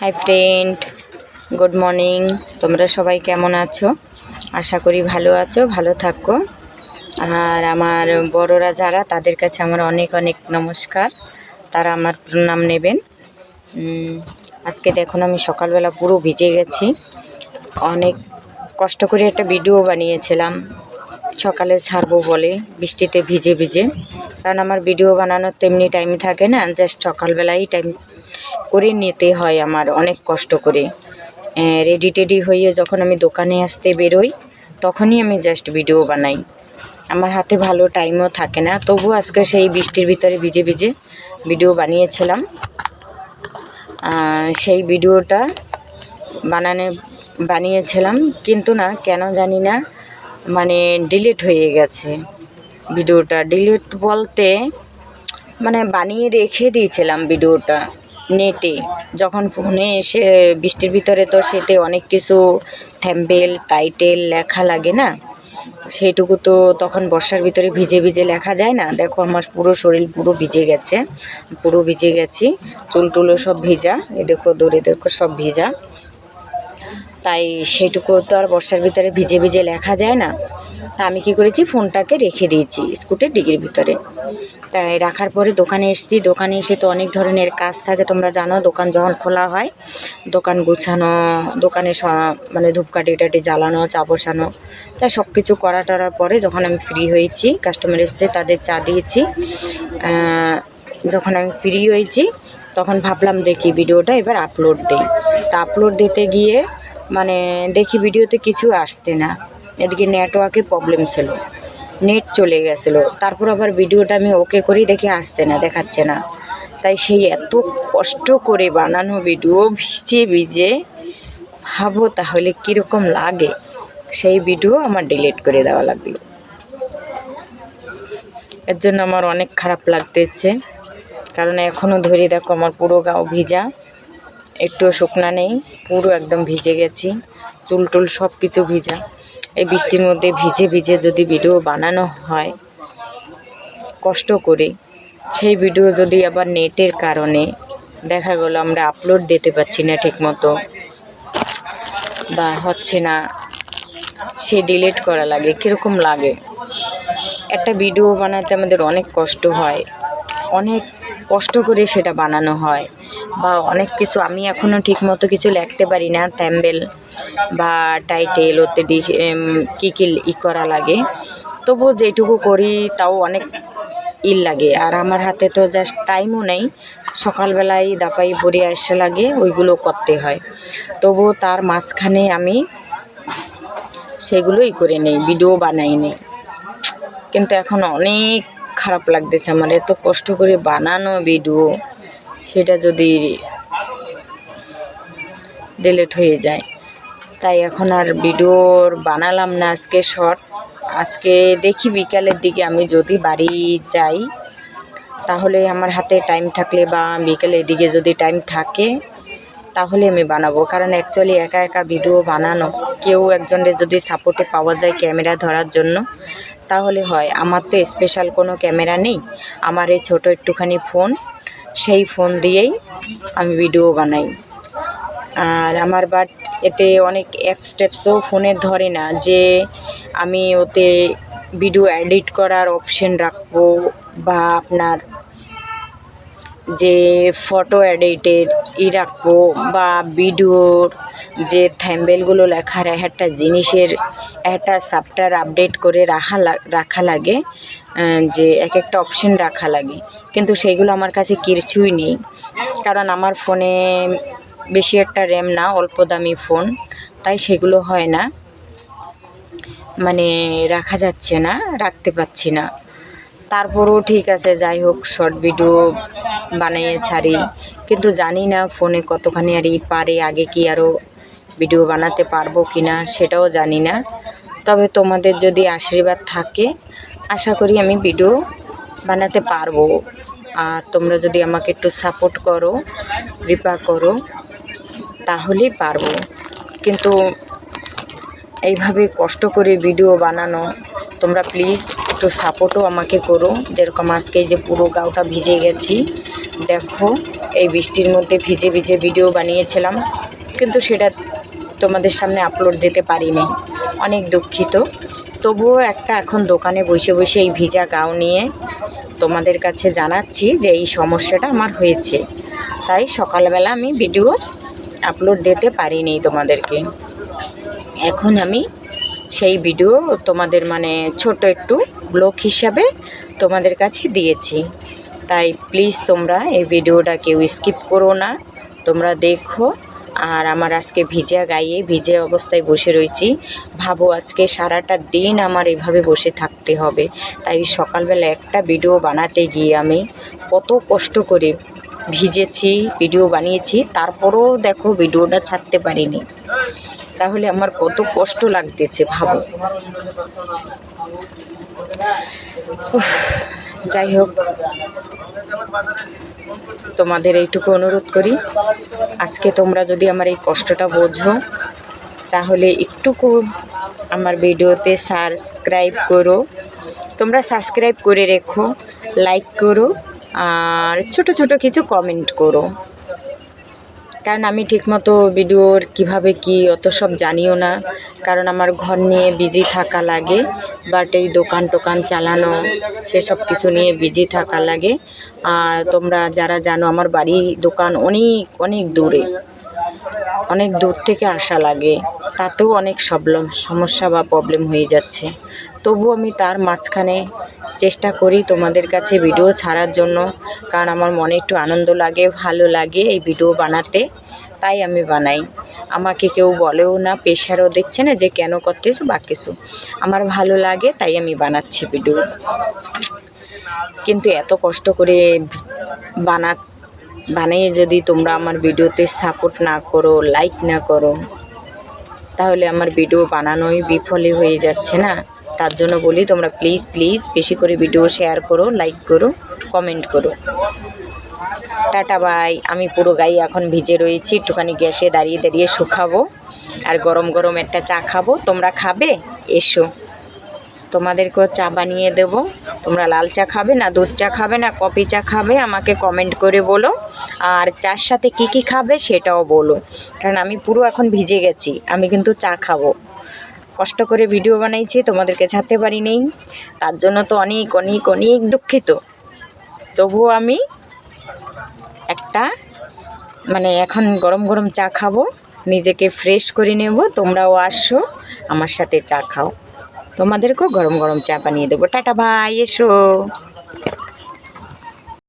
Hi friend, good morning. তোমরা সবাই কেমন আছো? আশা করি ভালো আছো, ভালো থাকো। আর আমার বড়রা যারা, তাদের কাছে আমার অনেক অনেক নমস্কার, তারা আমার প্রণাম নেবেন। আজকে দেখুন, আমি সকালবেলা পুরো ভিজে গেছি। অনেক কষ্ট করে একটা ভিডিও বানিয়েছিলাম, সকালে ছাড়বো বলে, বৃষ্টিতে ভিজে ভিজে। কারণ আমার ভিডিও বানানোর তেমনি টাইম থাকে না, জাস্ট সকালবেলাই টাইম করে নিতে হয় আমার, অনেক কষ্ট করে। রেডি টেডি হয়ে যখন আমি দোকানে আসতে বেরোই, তখনই আমি জাস্ট ভিডিও বানাই। আমার হাতে ভালো টাইমও থাকে না, তবু আজকে সেই বৃষ্টির ভিতরে ভিজে ভিজে ভিডিও বানিয়েছিলাম। সেই ভিডিওটা বানিয়েছিলাম, কিন্তু না কেন জানি না, মানে ডিলিট হয়ে গেছে ভিডিওটা। ডিলিট বলতে মানে বানিয়ে রেখে দিয়েছিলাম ভিডিওটা নেটে, যখন ফোনে এসে বৃষ্টির ভিতরে তো সেতে অনেক কিছু থাম্বনেল টাইটেল লেখা লাগে না, সেইটুকু তো তখন বর্ষার ভিতরে ভিজে ভিজে লেখা যায় না। দেখো আমার পুরো শরীর পুরো ভিজে গেছে, পুরো ভিজে গেছি, চুল টুলো সব ভিজা, এ দেখো দড়ি দেখো সব ভিজা। তাই সেইটুকু তো আর বর্ষার ভিতরে ভিজে ভিজে লেখা যায় না। তা আমি কী করেছি, ফোনটাকে রেখে দিয়েছি স্কুটির ডিগির ভিতরে। তাই রাখার পরে দোকানে এসেছি। দোকানে এসে তো অনেক ধরনের কাজ থাকে, তোমরা জানো, দোকান যখন খোলা হয়, দোকান গুছানো, দোকানে মানে ধূপকাঠি টাটি জ্বালানো, চা বসানো, তাই সব কিছু করা টরার পরে যখন আমি ফ্রি হয়েছি, কাস্টমার এসে তাদের চা দিয়েছি, যখন আমি ফ্রি হয়েছি তখন ভাবলাম দেখি ভিডিওটা এবার আপলোড দিই। তা আপলোড দিতে গিয়ে মানে দেখি ভিডিওতে কিছু আসছে না, এদিকে নেটওয়ার্কের প্রবলেম ছিল, নেট চলে গেছিলো। তারপর আবার ভিডিওটা আমি ওকে করি, দেখে আসছে না, দেখাচ্ছে না। তাই সেই এত কষ্ট করে বানানো ভিডিও ভিজে ভিজে, ভাবো তাহলে কীরকম লাগে। সেই ভিডিও আমার ডিলিট করে দেওয়া লাগলো। এর জন্য আমার অনেক খারাপ লাগতেছে, কারণ এখনও ধরে দেখো আমার পুরো গাও ভিজা, একটুও শুকনা নেই, পুরো একদম ভিজে গেছি, চুল টুল সব কিছু ভিজা। এই বৃষ্টির মধ্যে ভিজে ভিজে যদি ভিডিও বানানো হয় কষ্ট করে, সেই ভিডিও যদি আবার নেটের কারণে দেখা গেলো আমরা আপলোড দিতে পারছি না ঠিক মতো, বা হচ্ছে না, সে ডিলিট করা লাগে, কীরকম লাগে। একটা ভিডিও বানাতে আমাদের অনেক কষ্ট হয়, অনেক কষ্ট করে সেটা বানানো হয়, বা অনেক কিছু আমি এখনও ঠিক মতো কিছু লিখতে পারি না, থাম্বনেল বা টাইটেল, ওতে কী কী করা লাগে, তবু যেটুকু করি তাও অনেক লাগে। আর আমার হাতে তো জাস্ট টাইমও নেই, সকালবেলায় দাপাই পরে আসা লাগে, ওইগুলো করতে হয়, তবু তার মাঝখানে আমি সেগুলোই করে নেই, ভিডিও বানাই নেই। কিন্তু এখন অনেক খারাপ লাগতেছে আমার, এত কষ্ট করে বানানো ভিডিও, সেটা যদি ডিলিট হয়ে যায়। তাই এখন আর ভিডিওর বানালাম না আজকে শর্ট। আজকে দেখি বিকালের দিকে আমি যদি বাড়ি যাই, তাহলে আমার হাতে টাইম থাকলে বা বিকেলের দিকে যদি টাইম থাকে তাহলে আমি বানাবো। কারণ অ্যাকচুয়ালি একা একা ভিডিও বানানো, কেউ একজনের যদি সাপোর্টে পাওয়া যায় ক্যামেরা ধরার জন্য তাহলে হয়। আমার তো স্পেশাল কোনো ক্যামেরা নেই, আমার এই ছোটো একটুখানি ফোন, সেই ফোন দিয়েই আমি ভিডিও বানাই। আর আমার বাট এতে অনেক অ্যাপস ট্যাপসও ফোনে ধরে না, যে আমি ওতে ভিডিও এডিট করার অপশন রাখবো, বা আপনার যে ফটো এডিটের রাখবো, বা ভিডিওর যে থাম্বনেলগুলো লেখার একটা জিনিসের একটা চ্যাপ্টার আপডেট করে রাখা লাগে, যে এক একটা অপশন রাখা লাগে, কিন্তু সেইগুলো আমার কাছে কিছুই নেই। কারণ আমার ফোনে বেশি একটা র্যাম না, অল্প দামি ফোন, তাই সেগুলো হয় না, মানে রাখা যাচ্ছে না, রাখতে পারছি না। তারপরেও ঠিক আছে, যাই হোক, শর্ট ভিডিও বানিয়ে ছাড়ি, কিন্তু জানি না ফোনে কতখানি আর পারে, আগে কি আরও ভিডিও বানাতে পারবো কি না সেটাও জানি না। তবে তোমাদের যদি আশীর্বাদ থাকে, আশা করি আমি ভিডিও বানাতে পারবো। আর তোমরা যদি আমাকে একটু সাপোর্ট করো, কৃপা করো, তাহলেই পারবো। কিন্তু এইভাবে কষ্ট করে ভিডিও বানানো, তোমরা প্লিজ একটু সাপোর্টও আমাকে করো। যেরকম আজকে যে পুরো গাওটা ভিজে গেছি, দেখো এই বৃষ্টির মধ্যে ভিজে ভিজে ভিডিও বানিয়েছিলাম, কিন্তু সেটা তোমাদের সামনে আপলোড দিতে পারিনি, অনেক দুঃখিত। তবুও একটা এখন দোকানে বসে বসে এই ভিজা গাও নিয়ে তোমাদের কাছে জানাচ্ছি যে এই সমস্যাটা আমার হয়েছে, তাই সকালবেলা আমি ভিডিও আপলোড দিতে পারিনি তোমাদেরকে। এখন আমি সেই ভিডিও তোমাদের মানে ছোট একটু ব্লগ হিসাবে তোমাদের কাছে দিয়েছি। তাই প্লিজ তোমরা এই ভিডিওটা কেউ স্কিপ করো না, তোমরা দেখো। আর আমার আজকে ভিজা গায়ে ভিজে অবস্থায় বসে রয়েছি, ভাবো আজকে সারাটা দিন আমার এভাবে বসে থাকতে হবে। তাই সকালবেলা একটা ভিডিও বানাতে গিয়ে আমি কত কষ্ট করে ভিজেছি, ভিডিও বানিয়েছি, তারপরও দেখো ভিডিওটা ছাড়তে পারিনি। তাহলে আমার কত কষ্ট লাগতেছে ভাবো। যাই হোক, তোমাদের এইটুকু অনুরোধ করি, আজকে তোমরা যদি আমার এই কষ্টটা বোঝো তাহলে একটুকু আমার ভিডিওতে সাবস্ক্রাইব করো। তোমরা সাবস্ক্রাইব করে রেখো, লাইক করো, আর ছোট ছোট কিছু কমেন্ট করো। কারণ আমি ঠিকমতো ভিডিওর কিভাবে কি অত সব জানিও না, কারণ আমার ঘর নিয়ে বিজি থাকা লাগে, বাট এই দোকান টোকান চালানো সেসব কিছু নিয়ে বিজি থাকা লাগে। আর তোমরা যারা জানো আমার বাড়ি দোকান অনেক অনেক দূরে, অনেক দূর থেকে আসা লাগে, তাতেও অনেক সমস্যা বা প্রবলেম হয়ে যাচ্ছে। তবু আমি তার মাঝখানে চেষ্টা করি তোমাদের কাছে ভিডিও ছাড়ার জন্য, কারণ আমার মনে একটু আনন্দ লাগে, ভালো লাগে এই ভিডিও বানাতে, তাই আমি বানাই। আমাকে কেউ বলেও না, প্রেশারও দিচ্ছে না যে কেন করতেছো বা কিছু, আমার ভালো লাগে তাই আমি বানাচ্ছি ভিডিও। কিন্তু এত কষ্ট করে বানিয়ে যদি তোমরা আমার ভিডিওতে সাপোর্ট না করো, লাইক না করো, তাহলে আমার ভিডিও বানানোই বিফলে হয়ে যাচ্ছে না। তার জন্য বলি তোমরা প্লিজ প্লিজ বেশি করে ভিডিও শেয়ার করো, লাইক করো, কমেন্ট করো। Tata bye. আমি পুরো গায়ে এখন ভিজে রয়েছি, একটুখানি গ্যাসে দাঁড়িয়ে দাঁড়িয়ে শুকাবো, আর গরম গরম একটা চা খাবো। তোমরা খাবে? এসো, তোমাদেরকেও চা বানিয়ে দেবো। তোমরা লাল চা খাবে না দুধ চা খাবে না কফি চা খাবে আমাকে কমেন্ট করে বলো, আর চার সাথে কি কি খাবে সেটাও বলো, কারণ আমি পুরো এখন ভিজে গেছি, আমি কিন্তু চা খাবো। কষ্ট করে ভিডিও বানাইছি, তোমাদেরকে ছাড়তে পারি নেই, তার জন্য তো অনেক অনেক অনেক দুঃখিত। তবুও আমি একটা মানে এখন গরম গরম চা খাবো, নিজেকে ফ্রেশ করে নেব। তোমরাও আসো আমার সাথে চা খাও, তোমাদেরকেও গরম গরম চা বানিয়ে দেবো। টাটা ভাই, এসো।